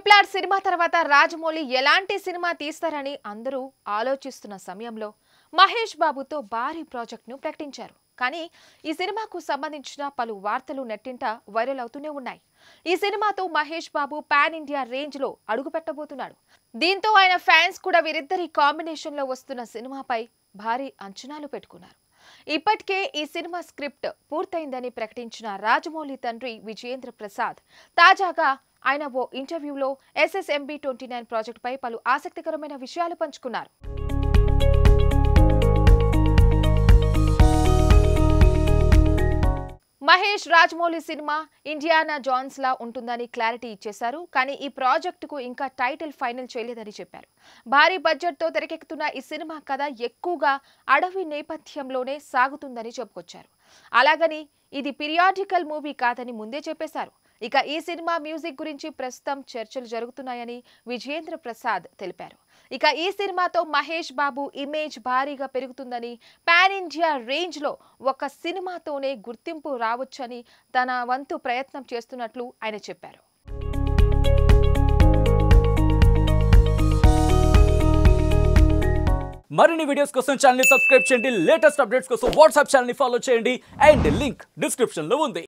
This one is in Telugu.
ట్రిపుల్ ఆర్ సినిమా తర్వాత రాజమౌళి ఎలాంటి సినిమా తీస్తారని అందరూ ఆలోచిస్తున్న సమయంలో మహేష్ బాబుతో భారీ ప్రాజెక్ట్ను ప్రకటించారు. కానీ ఈ సినిమాకు సంబంధించిన పలు వార్తలు నెట్టింట వైరల్ అవుతూనే ఉన్నాయి. ఈ సినిమాతో Mahesh Babu pan India range లో అడుగు పెట్టబోతున్నాడు. దీంతో ఆయన ఫ్యాన్స్ కూడా వీరిద్దరి కాంబినేషన్ లో వస్తున్న సినిమాపై భారీ అంచనాలు పెట్టుకున్నారు. ఇప్పటికే ఈ సినిమా స్క్రిప్ట్ పూర్తయిందని ప్రకటించిన రాజమౌళి తండ్రి విజయేంద్ర ప్రసాద్ తాజాగా ఆయన ఓ ఇంటర్వ్యూలో SSMB29 ప్రాజెక్టుపై పలు ఆసక్తికరమైన విషయాలు పంచుకున్నారు. Mahesh Rajamouli cinema Indiana Jones లా ఉంటుందని క్లారిటీ ఇచ్చేశారు. కానీ ఈ ప్రాజెక్టుకు ఇంకా టైటిల్ ఫైనల్ చేయలేదని చెప్పారు. భారీ బడ్జెట్ తో తెరకెక్కుతున్న ఈ సినిమా కథ ఎక్కువగా అడవి నేపథ్యంలోనే సాగుతుందని చెప్పుకొచ్చారు. అలాగని ఇది పీరియాడికల్ మూవీ కాదని ముందే చెప్పేశారు. ఇక ఈ సినిమా మ్యూజిక్ గురించి ప్రస్తుతం చర్చలు జరుగుతున్నాయని విజయేంద్ర ప్రసాద్ తెలిపారు. ఇక ఈ సినిమాతో మహేష్ బాబు ఇమేజ్ భారీగా పెరుగుతుందని, పాన్ ఇండియా రేంజ్ లో ఒక సినిమాతోనే గుర్తింపు రావచ్చని తన వంతు ప్రయత్నం చేస్తున్నట్లు ఆయన చెప్పారు. మరిన్ని వీడియోస్ కోసం ఛానల్ ని సబ్స్క్రైబ్ చేయండి. లేటెస్ట్ అప్డేట్స్ కోసం వాట్సాప్ ఛానల్ ని ఫాలో చేయండి. అండ్ లింక్ డిస్క్రిప్షన్ లో ఉంది.